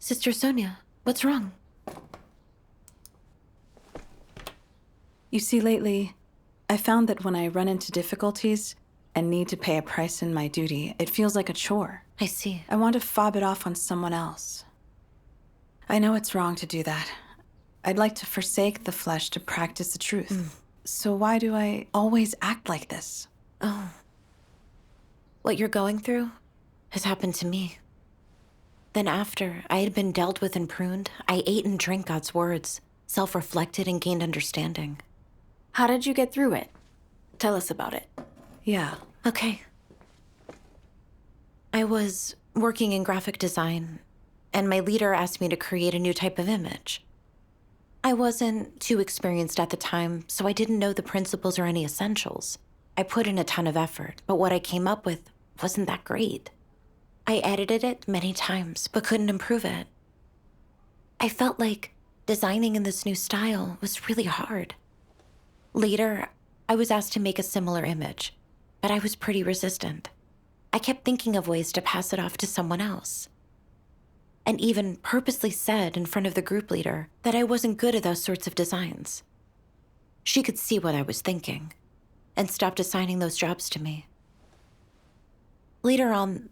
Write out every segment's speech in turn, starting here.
Sister Sonia, what's wrong? You see, lately, I found that when I run into difficulties and need to pay a price in my duty, it feels like a chore. I see. I want to fob it off on someone else. I know it's wrong to do that. I'd like to forsake the flesh to practice the truth. So why do I always act like this? Oh. What you're going through has happened to me. Then after I had been dealt with and pruned, I ate and drank God's words, self-reflected and gained understanding. How did you get through it? Tell us about it. Yeah. Okay. I was working in graphic design, and my leader asked me to create a new type of image. I wasn't too experienced at the time, so I didn't know the principles or any essentials. I put in a ton of effort, but what I came up with wasn't that great. I edited it many times, but couldn't improve it. I felt like designing in this new style was really hard. Later, I was asked to make a similar image, but I was pretty resistant. I kept thinking of ways to pass it off to someone else, and even purposely said in front of the group leader that I wasn't good at those sorts of designs. She could see what I was thinking and stopped assigning those jobs to me. Later on,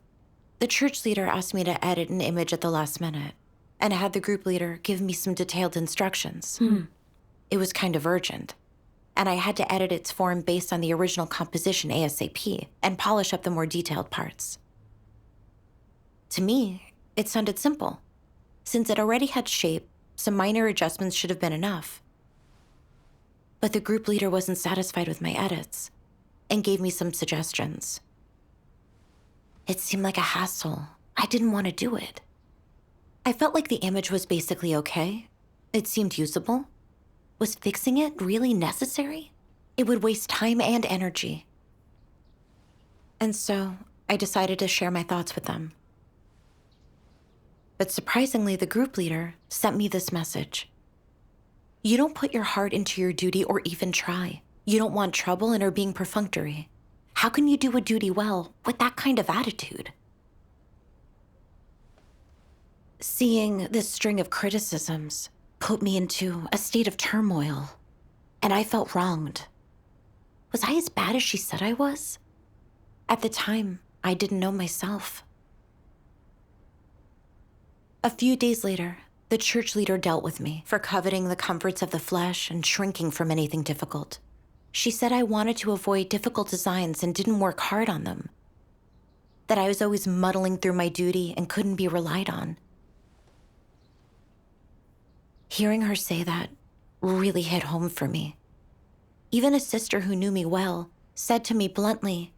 the church leader asked me to edit an image at the last minute and had the group leader give me some detailed instructions. It was kind of urgent, and I had to edit its form based on the original composition ASAP and polish up the more detailed parts. To me, it sounded simple. Since it already had shape, some minor adjustments should have been enough. But the group leader wasn't satisfied with my edits and gave me some suggestions. It seemed like a hassle. I didn't want to do it. I felt like the image was basically okay. It seemed usable. Was fixing it really necessary? It would waste time and energy. And so I decided to share my thoughts with them. But surprisingly, the group leader sent me this message. You don't put your heart into your duty or even try. You don't want trouble and are being perfunctory. How can you do a duty well with that kind of attitude? Seeing this string of criticisms put me into a state of turmoil, and I felt wronged. Was I as bad as she said I was? At the time, I didn't know myself. A few days later, the church leader dealt with me for coveting the comforts of the flesh and shrinking from anything difficult. She said I wanted to avoid difficult designs and didn't work hard on them. That I was always muddling through my duty and couldn't be relied on. Hearing her say that really hit home for me. Even a sister who knew me well said to me bluntly,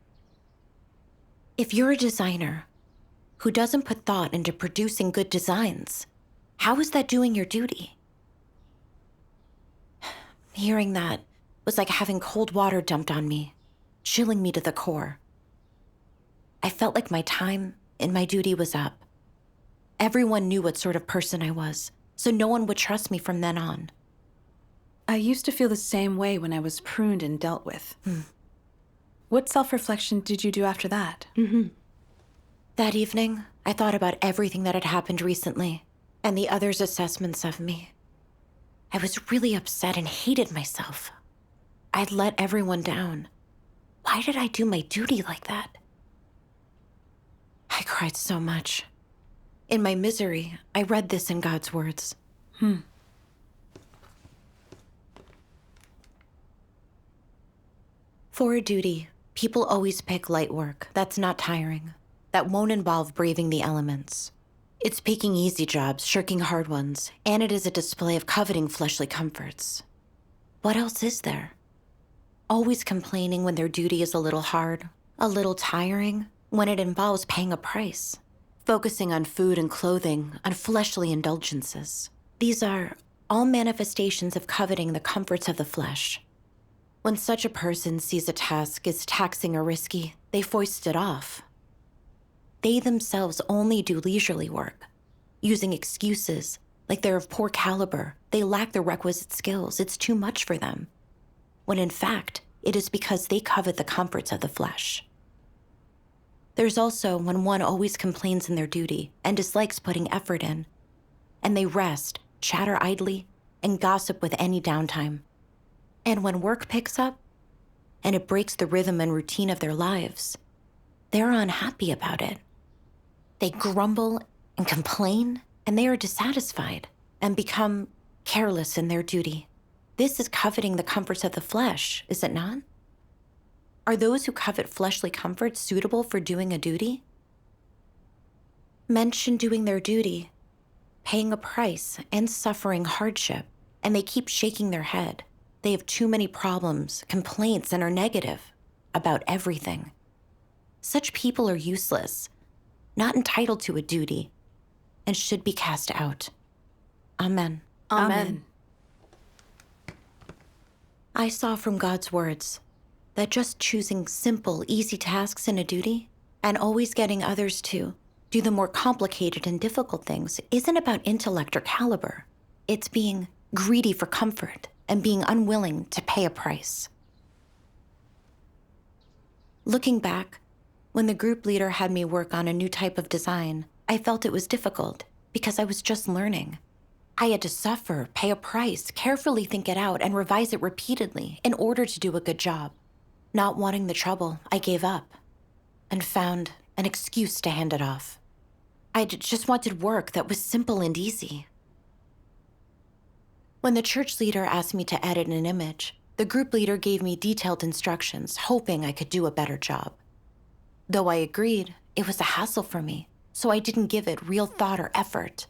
if you're a designer who doesn't put thought into producing good designs, how is that doing your duty? Hearing that was like having cold water dumped on me, chilling me to the core. I felt like my time and my duty was up. Everyone knew what sort of person I was, so no one would trust me from then on. I used to feel the same way when I was pruned and dealt with. What self-reflection did you do after that? That evening, I thought about everything that had happened recently and the others' assessments of me. I was really upset and hated myself. I'd let everyone down. Why did I do my duty like that? I cried so much. In my misery, I read this in God's words. For a duty, people always pick light work that's not tiring, that won't involve braving the elements. It's picking easy jobs, shirking hard ones, and it is a display of coveting fleshly comforts. What else is there? Always complaining when their duty is a little hard, a little tiring, when it involves paying a price. Focusing on food and clothing, on fleshly indulgences. These are all manifestations of coveting the comforts of the flesh. When such a person sees a task as taxing or risky, they foist it off. They themselves only do leisurely work, using excuses like they're of poor caliber, they lack the requisite skills, it's too much for them. When in fact, it is because they covet the comforts of the flesh. There's also when one always complains in their duty and dislikes putting effort in, and they rest, chatter idly, and gossip with any downtime. And when work picks up, and it breaks the rhythm and routine of their lives, they're unhappy about it. They grumble and complain, and they are dissatisfied and become careless in their duty. This is coveting the comforts of the flesh, is it not? Are those who covet fleshly comforts suitable for doing a duty? Mention doing their duty, paying a price, and suffering hardship, and they keep shaking their head. They have too many problems, complaints, and are negative about everything. Such people are useless, not entitled to a duty, and should be cast out. Amen. Amen. I saw from God's words that just choosing simple, easy tasks in a duty and always getting others to do the more complicated and difficult things isn't about intellect or caliber. It's being greedy for comfort and being unwilling to pay a price. Looking back, when the group leader had me work on a new type of design, I felt it was difficult because I was just learning. I had to suffer, pay a price, carefully think it out, and revise it repeatedly in order to do a good job. Not wanting the trouble, I gave up and found an excuse to hand it off. I just wanted work that was simple and easy. When the church leader asked me to edit an image, the group leader gave me detailed instructions, hoping I could do a better job. Though I agreed, it was a hassle for me, so I didn't give it real thought or effort,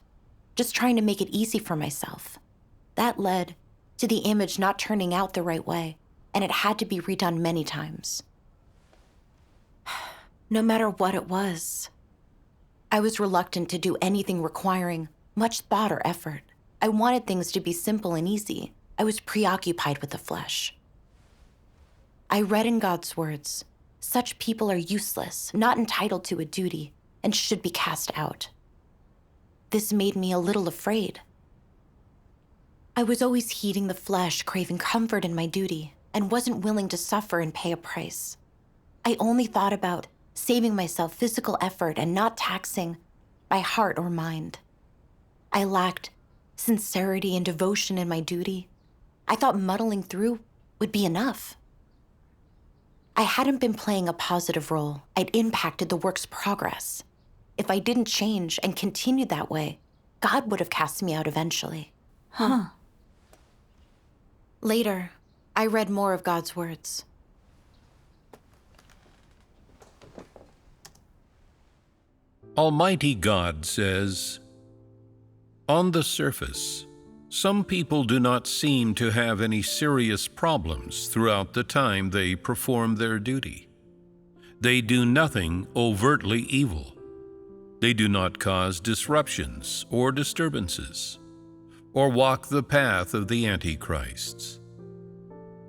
just trying to make it easy for myself. That led to the image not turning out the right way, and it had to be redone many times. No matter what it was, I was reluctant to do anything requiring much thought or effort. I wanted things to be simple and easy. I was preoccupied with the flesh. I read in God's words, such people are useless, not entitled to a duty, and should be cast out. This made me a little afraid. I was always heeding the flesh, craving comfort in my duty, and wasn't willing to suffer and pay a price. I only thought about saving myself physical effort and not taxing my heart or mind. I lacked sincerity and devotion in my duty. I thought muddling through would be enough. I hadn't been playing a positive role. I'd impacted the work's progress. If I didn't change and continued that way, God would have cast me out eventually. Later, I read more of God's words. Almighty God says, "On the surface, some people do not seem to have any serious problems throughout the time they perform their duty. They do nothing overtly evil. They do not cause disruptions or disturbances, or walk the path of the Antichrists.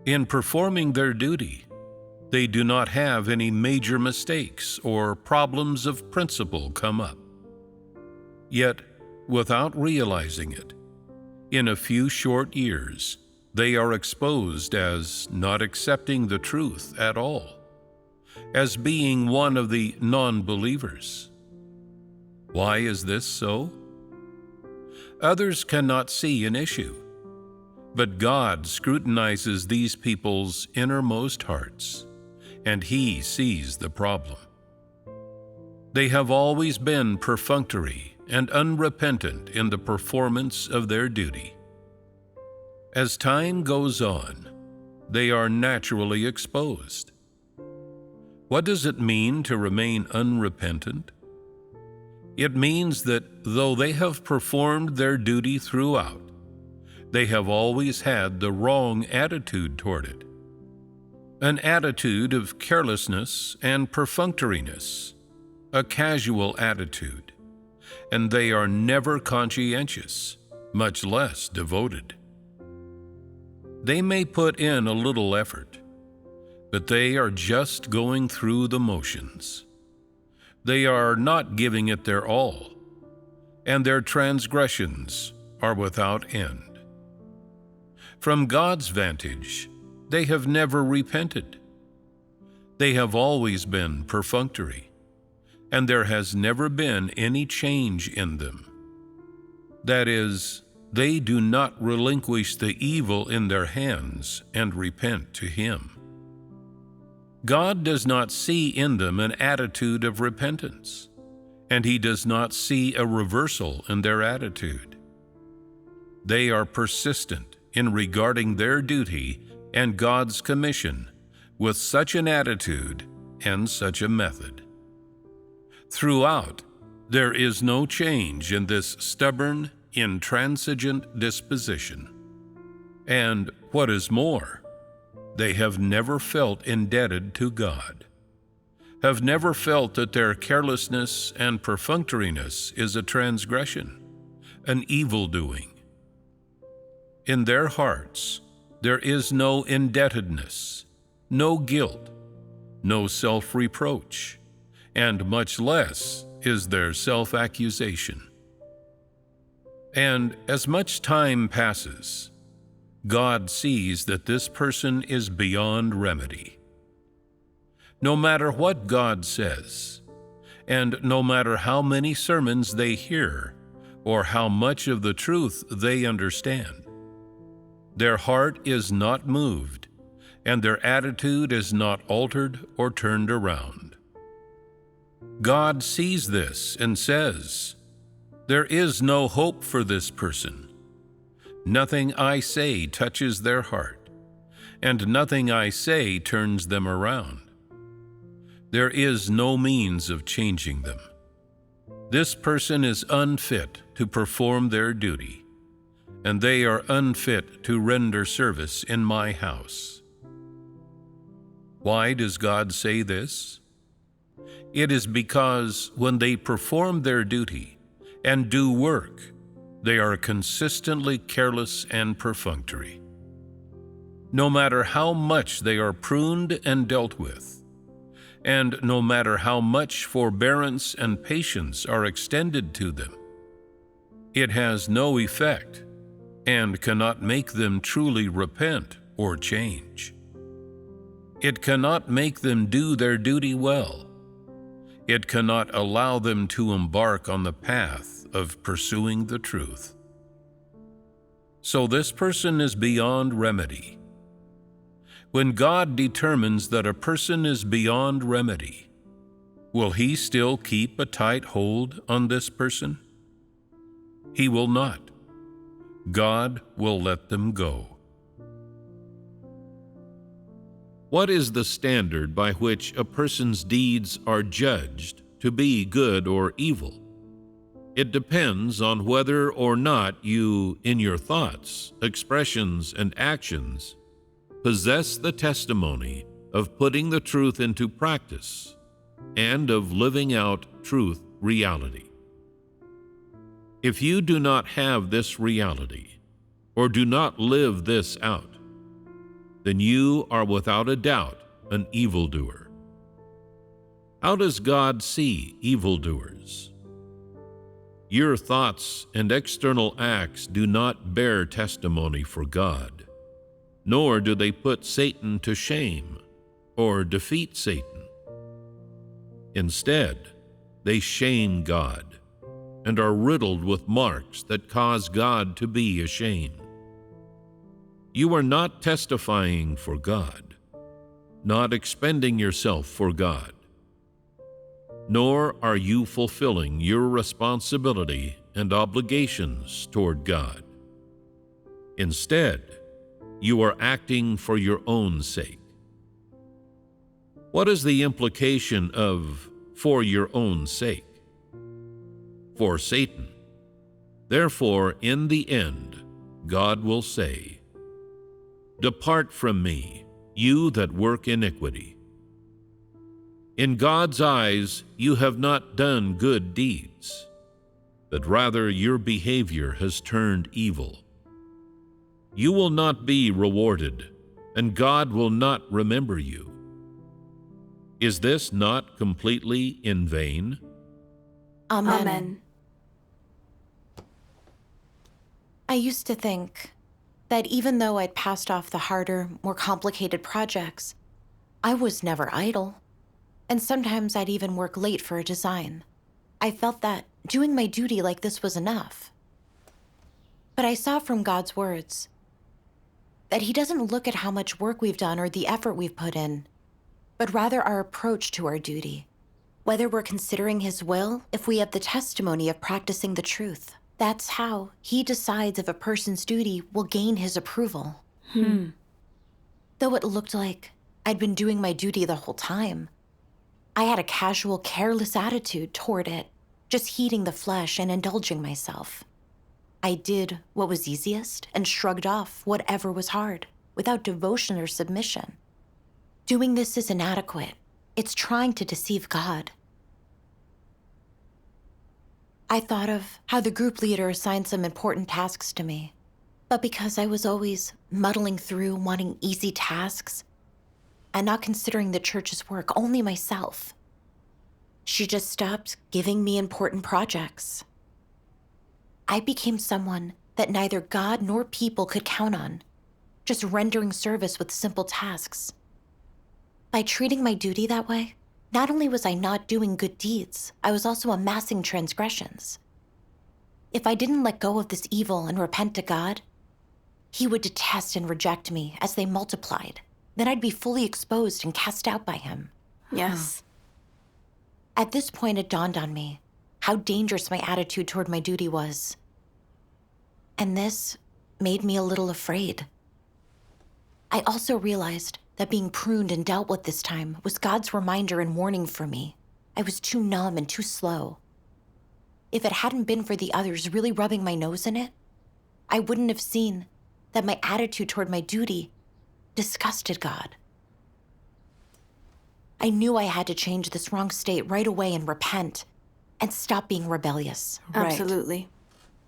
In performing their duty, they do not have any major mistakes or problems of principle come up. Yet, without realizing it, in a few short years, they are exposed as not accepting the truth at all, as being one of the non-believers. Why is this so? Others cannot see an issue, but God scrutinizes these people's innermost hearts, and He sees the problem. They have always been perfunctory and unrepentant in the performance of their duty. As time goes on, they are naturally exposed. What does it mean to remain unrepentant? It means that though they have performed their duty throughout, they have always had the wrong attitude toward it. An attitude of carelessness and perfunctoriness, a casual attitude, and they are never conscientious, much less devoted. They may put in a little effort, but they are just going through the motions. They are not giving it their all, and their transgressions are without end. From God's vantage, they have never repented. They have always been perfunctory, and there has never been any change in them. That is, they do not relinquish the evil in their hands and repent to Him. God does not see in them an attitude of repentance, and He does not see a reversal in their attitude. They are persistent in regarding their duty and God's commission with such an attitude and such a method. Throughout, there is no change in this stubborn, intransigent disposition. And what is more, they have never felt indebted to God, have never felt that their carelessness and perfunctoriness is a transgression, an evil-doing. In their hearts, there is no indebtedness, no guilt, no self-reproach, and much less is there self-accusation. And as much time passes, God sees that this person is beyond remedy. No matter what God says, and no matter how many sermons they hear, or how much of the truth they understand, their heart is not moved, and their attitude is not altered or turned around. God sees this and says, "There is no hope for this person. Nothing I say touches their heart, and nothing I say turns them around. There is no means of changing them. This person is unfit to perform their duty, and they are unfit to render service in my house." Why does God say this? It is because when they perform their duty and do work, they are consistently careless and perfunctory. No matter how much they are pruned and dealt with, and no matter how much forbearance and patience are extended to them, it has no effect and cannot make them truly repent or change. It cannot make them do their duty well. It cannot allow them to embark on the path of pursuing the truth. So this person is beyond remedy. When God determines that a person is beyond remedy, will He still keep a tight hold on this person? He will not. God will let them go. What is the standard by which a person's deeds are judged to be good or evil? It depends on whether or not you, in your thoughts, expressions, and actions, possess the testimony of putting the truth into practice and of living out truth reality. If you do not have this reality, or do not live this out, then you are without a doubt an evildoer. How does God see evildoers? Your thoughts and external acts do not bear testimony for God, nor do they put Satan to shame or defeat Satan. Instead, they shame God and are riddled with marks that cause God to be ashamed. You are not testifying for God, not expending yourself for God, nor are you fulfilling your responsibility and obligations toward God. Instead, you are acting for your own sake. What is the implication of "for your own sake"? For Satan. Therefore, in the end, God will say, "Depart from me, you that work iniquity." In God's eyes, you have not done good deeds, but rather your behavior has turned evil. You will not be rewarded, and God will not remember you. Is this not completely in vain? Amen. Amen. I used to think that even though I'd passed off the harder, more complicated projects, I was never idle. And sometimes I'd even work late for a design. I felt that doing my duty like this was enough. But I saw from God's words that He doesn't look at how much work we've done or the effort we've put in, but rather our approach to our duty. Whether we're considering His will, if we have the testimony of practicing the truth. That's how He decides if a person's duty will gain His approval. Though it looked like I'd been doing my duty the whole time, I had a casual, careless attitude toward it, just heeding the flesh and indulging myself. I did what was easiest and shrugged off whatever was hard, without devotion or submission. Doing this is inadequate. It's trying to deceive God. I thought of how the group leader assigned some important tasks to me, but because I was always muddling through wanting easy tasks and not considering the church's work, only myself, she just stopped giving me important projects. I became someone that neither God nor people could count on, just rendering service with simple tasks. By treating my duty that way, not only was I not doing good deeds, I was also amassing transgressions. If I didn't let go of this evil and repent to God, He would detest and reject me as they multiplied. Then I'd be fully exposed and cast out by Him. Yes. At this point, it dawned on me how dangerous my attitude toward my duty was. And this made me a little afraid. I also realized that being pruned and dealt with this time was God's reminder and warning for me. I was too numb and too slow. If it hadn't been for the others really rubbing my nose in it, I wouldn't have seen that my attitude toward my duty disgusted God. I knew I had to change this wrong state right away and repent and stop being rebellious. Right. Absolutely.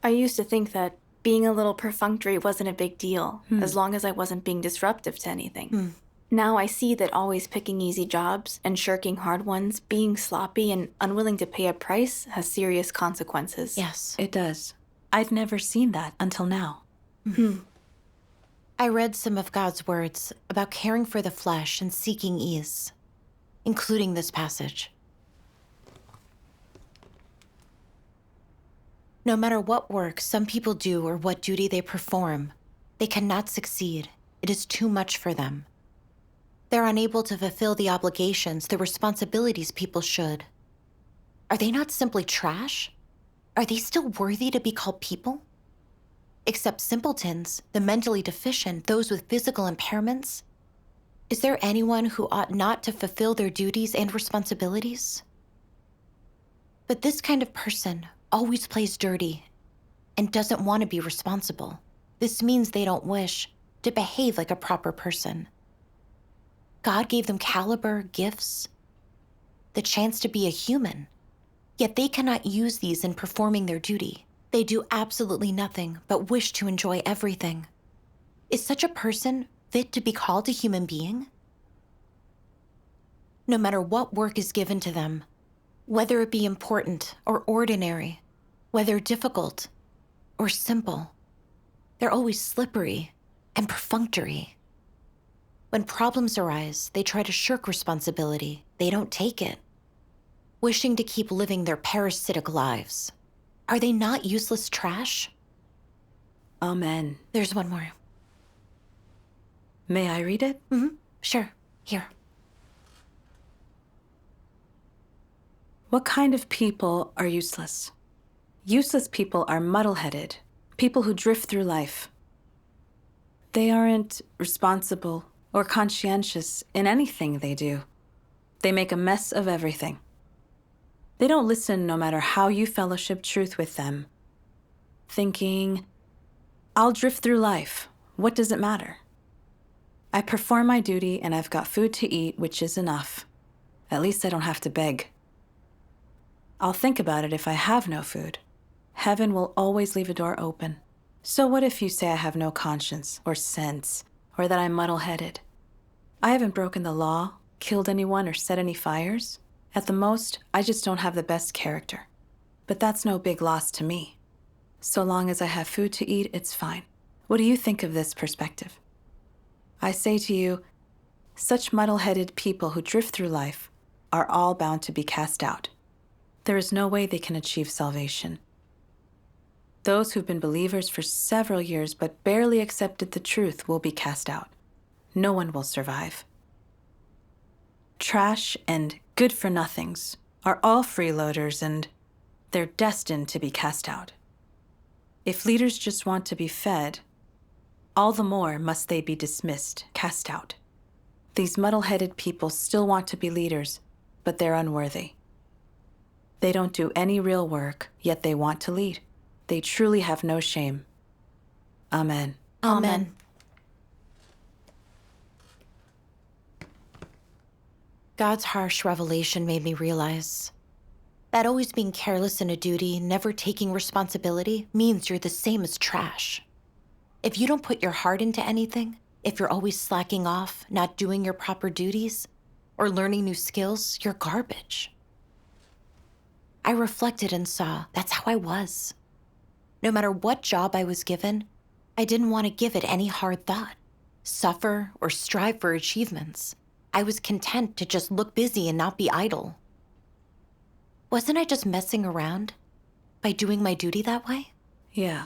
I used to think that being a little perfunctory wasn't a big deal, as long as I wasn't being disruptive to anything. Now I see that always picking easy jobs and shirking hard ones, being sloppy and unwilling to pay a price has serious consequences. Yes. It does. I'd never seen that until now. I read some of God's words about caring for the flesh and seeking ease, including this passage. No matter what work some people do or what duty they perform, they cannot succeed. It is too much for them. They're unable to fulfill the obligations, the responsibilities people should. Are they not simply trash? Are they still worthy to be called people? Except simpletons, the mentally deficient, those with physical impairments? Is there anyone who ought not to fulfill their duties and responsibilities? But this kind of person always plays dirty and doesn't want to be responsible. This means they don't wish to behave like a proper person. God gave them caliber, gifts, the chance to be a human, yet they cannot use these in performing their duty. They do absolutely nothing but wish to enjoy everything. Is such a person fit to be called a human being? No matter what work is given to them, whether it be important or ordinary, whether difficult or simple, they're always slippery and perfunctory. When problems arise, they try to shirk responsibility. They don't take it, wishing to keep living their parasitic lives. Are they not useless trash? Amen. There's one more. May I read it? Sure. Here. What kind of people are useless? Useless people are muddle-headed, people who drift through life. They aren't responsible or conscientious in anything they do. They make a mess of everything. They don't listen no matter how you fellowship truth with them. Thinking, I'll drift through life. What does it matter? I perform my duty and I've got food to eat, which is enough. At least I don't have to beg. I'll think about it if I have no food. Heaven will always leave a door open. So what if you say I have no conscience or sense, or that I'm muddle-headed? I haven't broken the law, killed anyone, or set any fires. At the most, I just don't have the best character. But that's no big loss to me. So long as I have food to eat, it's fine. What do you think of this perspective? I say to you, such muddle-headed people who drift through life are all bound to be cast out. There is no way they can achieve salvation. Those who've been believers for several years but barely accepted the truth will be cast out. No one will survive. Trash and good-for-nothings are all freeloaders, and they're destined to be cast out. If leaders just want to be fed, all the more must they be dismissed, cast out. These muddle-headed people still want to be leaders, but they're unworthy. They don't do any real work, yet they want to lead. They truly have no shame. Amen. Amen. God's harsh revelation made me realize that always being careless in a duty, never taking responsibility, means you're the same as trash. If you don't put your heart into anything, if you're always slacking off, not doing your proper duties, or learning new skills, you're garbage. I reflected and saw that's how I was. No matter what job I was given, I didn't want to give it any hard thought, suffer, or strive for achievements. I was content to just look busy and not be idle. Wasn't I just messing around by doing my duty that way? Yeah.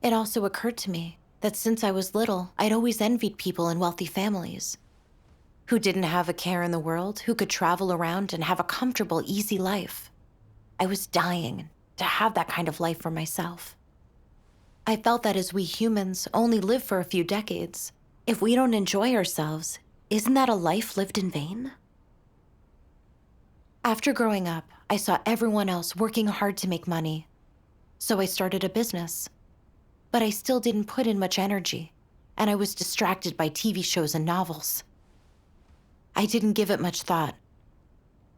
It also occurred to me that since I was little, I'd always envied people in wealthy families who didn't have a care in the world, who could travel around and have a comfortable, easy life. I was dying to have that kind of life for myself. I felt that as we humans only live for a few decades, if we don't enjoy ourselves, isn't that a life lived in vain? After growing up, I saw everyone else working hard to make money, so I started a business. But I still didn't put in much energy, and I was distracted by TV shows and novels. I didn't give it much thought,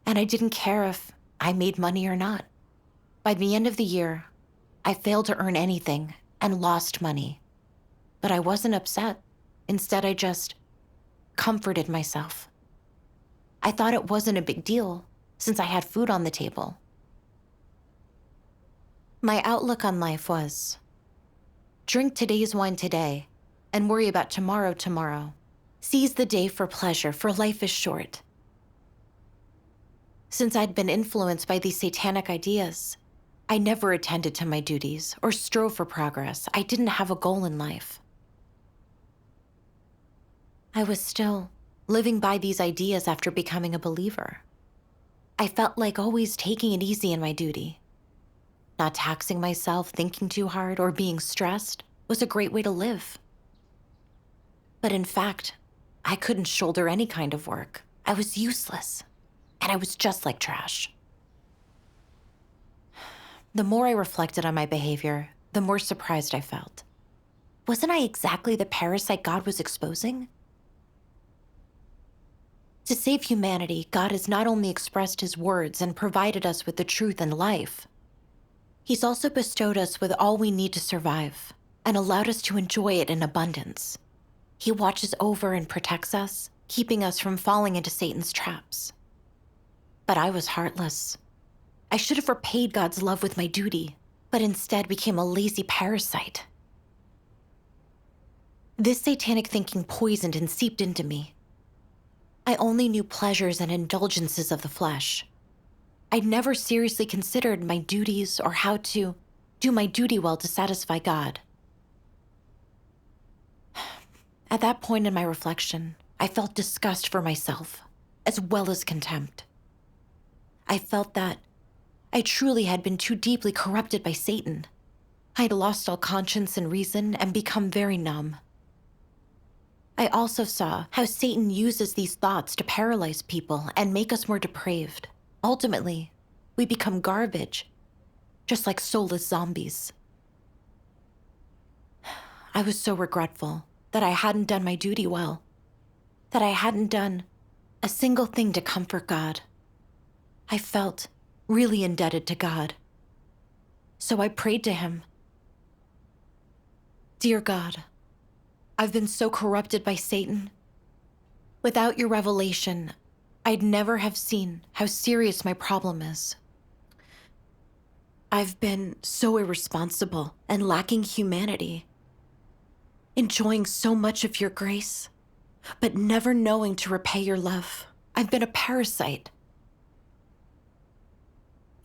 and I didn't care if I made money or not. By the end of the year, I failed to earn anything and lost money. But I wasn't upset. Instead, I just comforted myself. I thought it wasn't a big deal, since I had food on the table. My outlook on life was, drink today's wine today, and worry about tomorrow tomorrow. Seize the day for pleasure, for life is short. Since I'd been influenced by these satanic ideas, I never attended to my duties or strove for progress. I didn't have a goal in life. I was still living by these ideas after becoming a believer. I felt like always taking it easy in my duty. Not taxing myself, thinking too hard, or being stressed was a great way to live. But in fact, I couldn't shoulder any kind of work. I was useless, and I was just like trash. The more I reflected on my behavior, the more surprised I felt. Wasn't I exactly the parasite God was exposing? To save humanity, God has not only expressed his words and provided us with the truth and life, he's also bestowed us with all we need to survive and allowed us to enjoy it in abundance. He watches over and protects us, keeping us from falling into Satan's traps. But I was heartless. I should have repaid God's love with my duty, but instead became a lazy parasite. This satanic thinking poisoned and seeped into me. I only knew pleasures and indulgences of the flesh. I'd never seriously considered my duties or how to do my duty well to satisfy God. At that point in my reflection, I felt disgust for myself, as well as contempt. I felt that I truly had been too deeply corrupted by Satan. I had lost all conscience and reason and become very numb. I also saw how Satan uses these thoughts to paralyze people and make us more depraved. Ultimately, we become garbage, just like soulless zombies. I was so regretful that I hadn't done my duty well, that I hadn't done a single thing to comfort God. I felt really indebted to God. So I prayed to him. Dear God, I've been so corrupted by Satan. Without your revelation, I'd never have seen how serious my problem is. I've been so irresponsible and lacking humanity, enjoying so much of your grace, but never knowing to repay your love. I've been a parasite.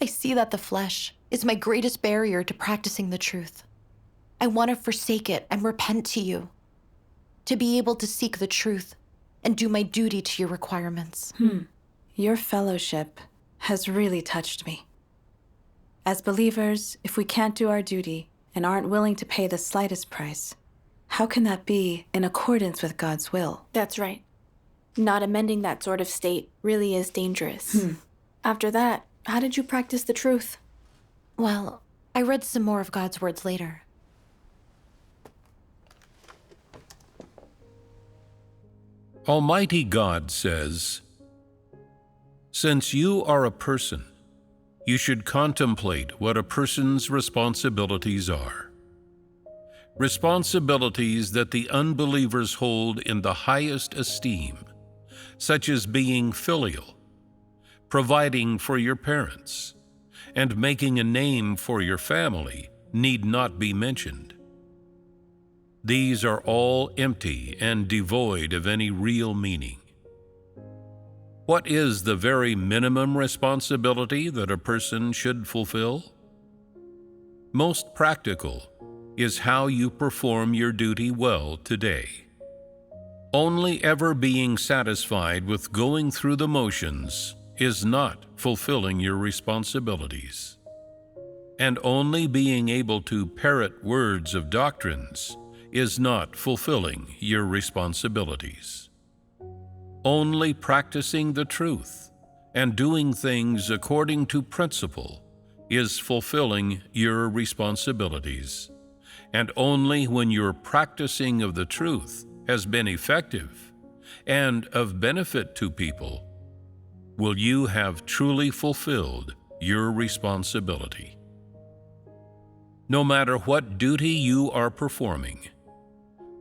I see that the flesh is my greatest barrier to practicing the truth. I want to forsake it and repent to you, to be able to seek the truth and do my duty to your requirements. Your fellowship has really touched me. As believers, if we can't do our duty and aren't willing to pay the slightest price, how can that be in accordance with God's will? That's right. Not amending that sort of state really is dangerous. After that, how did you practice the truth? Well, I read some more of God's words later. Almighty God says, "Since you are a person, you should contemplate what a person's responsibilities are. Responsibilities that the unbelievers hold in the highest esteem, such as being filial, providing for your parents, and making a name for your family, need not be mentioned. These are all empty and devoid of any real meaning. What is the very minimum responsibility that a person should fulfill? Most practical is how you perform your duty well today. Only ever being satisfied with going through the motions is not fulfilling your responsibilities. And only being able to parrot words of doctrines is not fulfilling your responsibilities. Only practicing the truth and doing things according to principle is fulfilling your responsibilities. And only when your practicing of the truth has been effective and of benefit to people will you have truly fulfilled your responsibility. No matter what duty you are performing,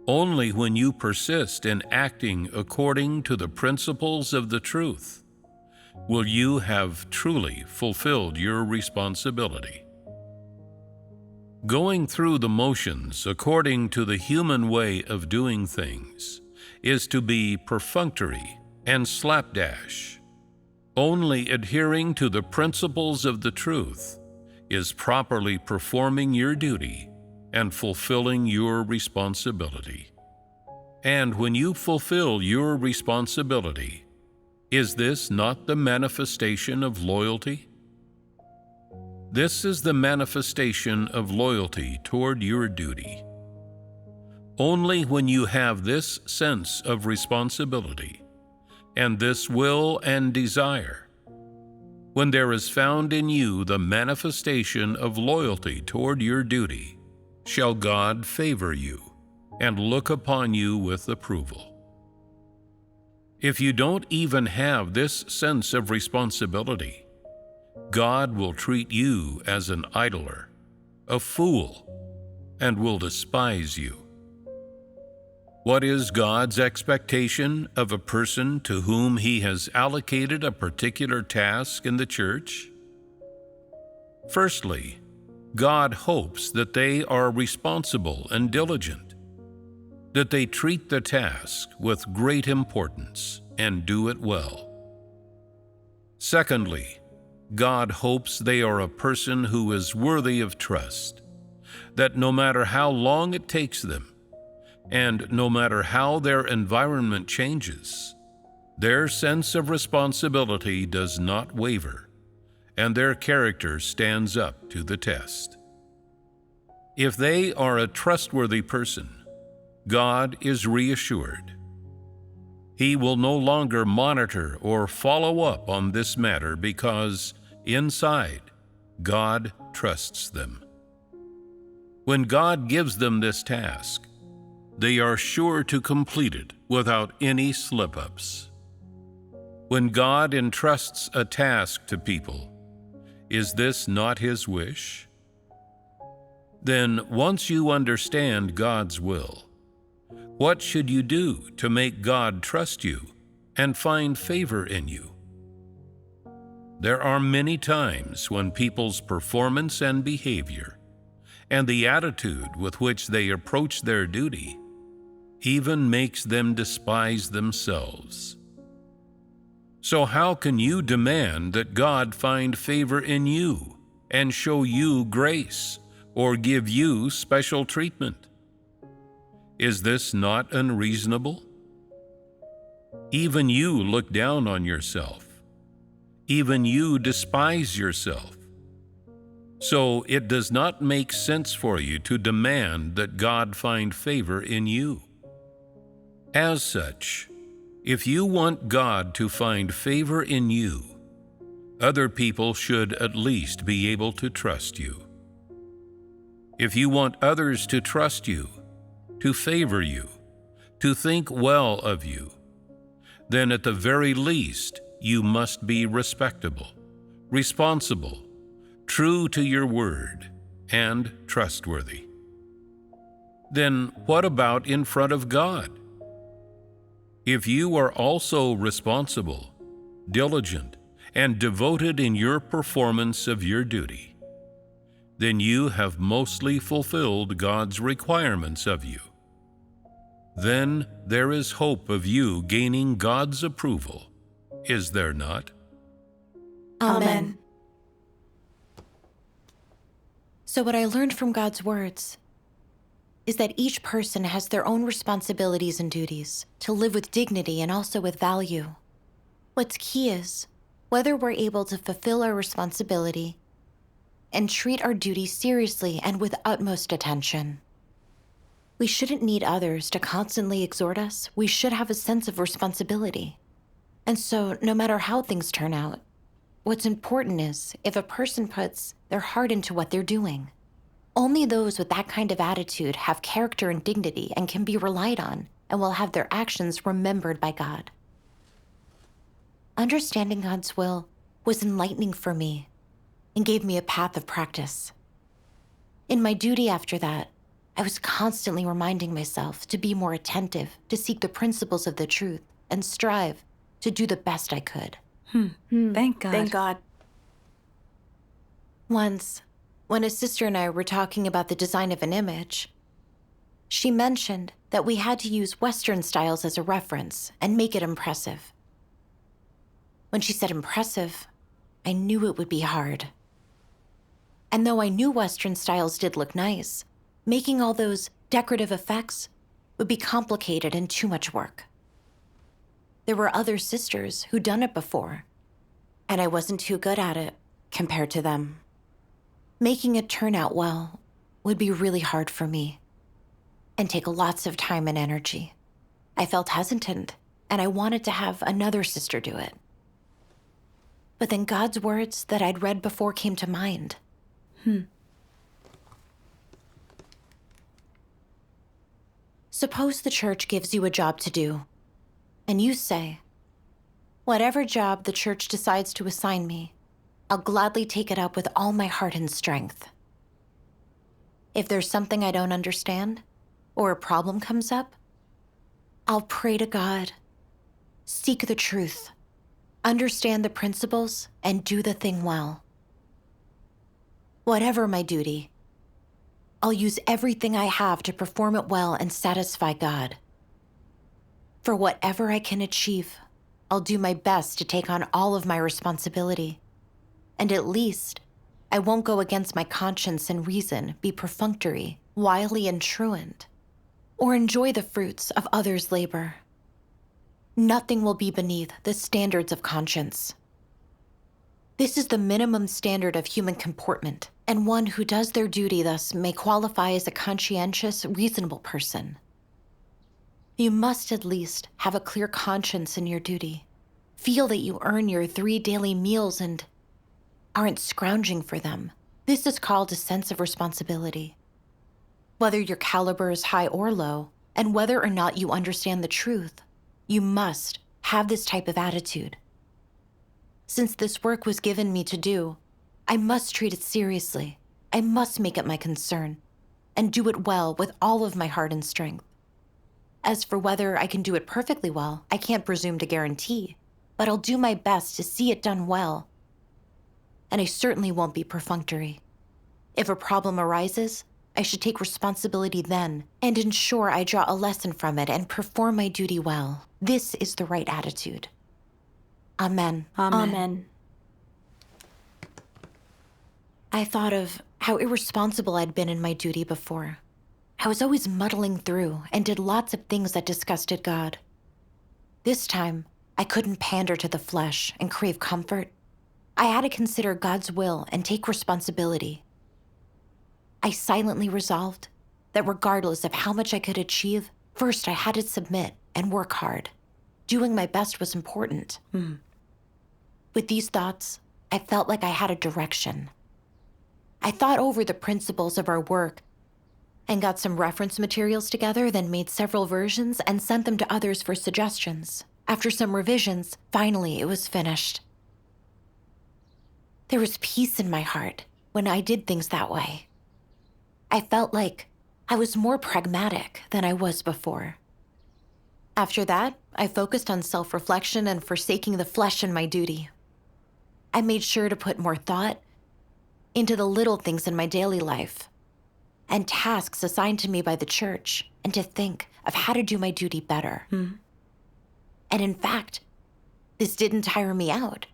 only when you persist in acting according to the principles of the truth will you have truly fulfilled your responsibility. Going through the motions according to the human way of doing things is to be perfunctory and slapdash. Only adhering to the principles of the truth is properly performing your duty and fulfilling your responsibility. And when you fulfill your responsibility, is this not the manifestation of loyalty? This is the manifestation of loyalty toward your duty. Only when you have this sense of responsibility and this will and desire, when there is found in you the manifestation of loyalty toward your duty, shall God favor you and look upon you with approval. If you don't even have this sense of responsibility, God will treat you as an idler, a fool, and will despise you. What is God's expectation of a person to whom He has allocated a particular task in the church? Firstly, God hopes that they are responsible and diligent, that they treat the task with great importance and do it well. Secondly, God hopes they are a person who is worthy of trust, that no matter how long it takes them, and no matter how their environment changes, their sense of responsibility does not waver, and their character stands up to the test. If they are a trustworthy person, God is reassured. He will no longer monitor or follow up on this matter because, inside, God trusts them. When God gives them this task, they are sure to complete it without any slip-ups. When God entrusts a task to people, is this not His wish? Then, once you understand God's will, what should you do to make God trust you and find favor in you? There are many times when people's performance and behavior, and the attitude with which they approach their duty, even makes them despise themselves. So how can you demand that God find favor in you and show you grace or give you special treatment? Is this not unreasonable? Even you look down on yourself. Even you despise yourself. So it does not make sense for you to demand that God find favor in you. As such, if you want God to find favor in you, other people should at least be able to trust you. If you want others to trust you, to favor you, to think well of you, then at the very least you must be respectable, responsible, true to your word, and trustworthy. Then what about in front of God? If you are also responsible, diligent, and devoted in your performance of your duty, then you have mostly fulfilled God's requirements of you. Then there is hope of you gaining God's approval, is there not? Amen. So what I learned from God's words is that each person has their own responsibilities and duties to live with dignity and also with value. What's key is whether we're able to fulfill our responsibility and treat our duty seriously and with utmost attention. We shouldn't need others to constantly exhort us. We should have a sense of responsibility. And so, no matter how things turn out, what's important is if a person puts their heart into what they're doing. Only those with that kind of attitude have character and dignity and can be relied on and will have their actions remembered by God. Understanding God's will was enlightening for me and gave me a path of practice. In my duty after that, I was constantly reminding myself to be more attentive, to seek the principles of the truth, and strive to do the best I could. Thank God. Thank God. Once, when a sister and I were talking about the design of an image, she mentioned that we had to use Western styles as a reference and make it impressive. When she said impressive, I knew it would be hard. And though I knew Western styles did look nice, making all those decorative effects would be complicated and too much work. There were other sisters who'd done it before, and I wasn't too good at it compared to them. Making it turn out well would be really hard for me and take lots of time and energy. I felt hesitant, and I wanted to have another sister do it. But then God's words that I'd read before came to mind. Suppose the church gives you a job to do, and you say, whatever job the church decides to assign me, I'll gladly take it up with all my heart and strength. If there's something I don't understand, or a problem comes up, I'll pray to God, seek the truth, understand the principles, and do the thing well. Whatever my duty, I'll use everything I have to perform it well and satisfy God. For whatever I can achieve, I'll do my best to take on all of my responsibility. And at least, I won't go against my conscience and reason, be perfunctory, wily and truant, or enjoy the fruits of others' labor. Nothing will be beneath the standards of conscience. This is the minimum standard of human comportment, and one who does their duty thus may qualify as a conscientious, reasonable person. You must at least have a clear conscience in your duty. Feel that you earn your 3 daily meals and aren't scrounging for them. This is called a sense of responsibility. Whether your caliber is high or low, and whether or not you understand the truth, you must have this type of attitude. Since this work was given me to do, I must treat it seriously. I must make it my concern, and do it well with all of my heart and strength. As for whether I can do it perfectly well, I can't presume to guarantee, but I'll do my best to see it done well. And I certainly won't be perfunctory. If a problem arises, I should take responsibility then and ensure I draw a lesson from it and perform my duty well. This is the right attitude. Amen. Amen. I thought of how irresponsible I'd been in my duty before. I was always muddling through and did lots of things that disgusted God. This time, I couldn't pander to the flesh and crave comfort. I had to consider God's will and take responsibility. I silently resolved that regardless of how much I could achieve, first I had to submit and work hard. Doing my best was important. With these thoughts, I felt like I had a direction. I thought over the principles of our work and got some reference materials together, then made several versions and sent them to others for suggestions. After some revisions, finally it was finished. There was peace in my heart when I did things that way. I felt like I was more pragmatic than I was before. After that, I focused on self-reflection and forsaking the flesh in my duty. I made sure to put more thought into the little things in my daily life and tasks assigned to me by the church, and to think of how to do my duty better. And in fact, this didn't tire me out.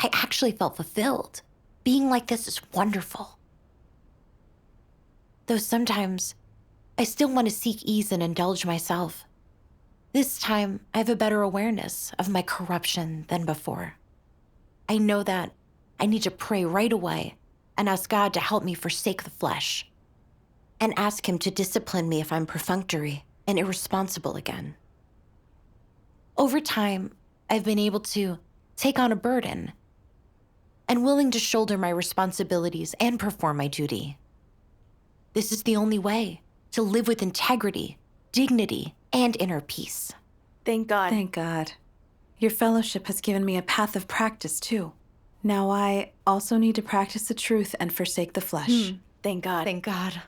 I actually felt fulfilled. Being like this is wonderful. Though sometimes I still want to seek ease and indulge myself. This time, I have a better awareness of my corruption than before. I know that I need to pray right away and ask God to help me forsake the flesh, and ask Him to discipline me if I'm perfunctory and irresponsible again. Over time, I've been able to take on a burden and willing to shoulder my responsibilities and perform my duty. This is the only way to live with integrity, dignity, and inner peace. Thank God. Thank God. Your fellowship has given me a path of practice, too. Now I also need to practice the truth and forsake the flesh. Thank God. Thank God.